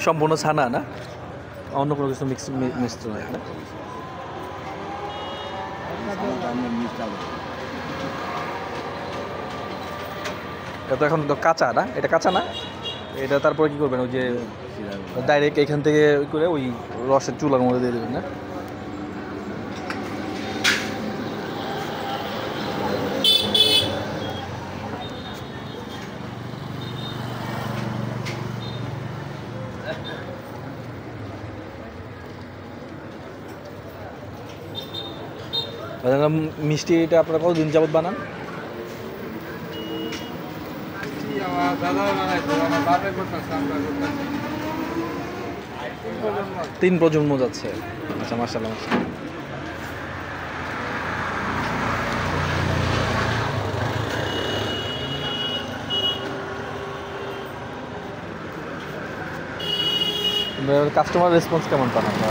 সম্পূর্ণ ছানা না, অন্য কোনো কিছু মিশ্র হয় না? এটা তো এখন তো কাঁচা না, এটা কাঁচা না, এটা তারপরে কি করবেন? ওই যে ডাইরেক্ট এখান থেকে ওই করে ওই রসের চুলার মধ্যে দিয়ে দেবেন না? মিষ্টিটা আপনারা কতদিন যাবত বানান? 3 প্রজন্ম যাচ্ছে। আচ্ছা, মাশাআল্লাহ। কাস্টমার রেসপন্স কেমন পান আপনারা?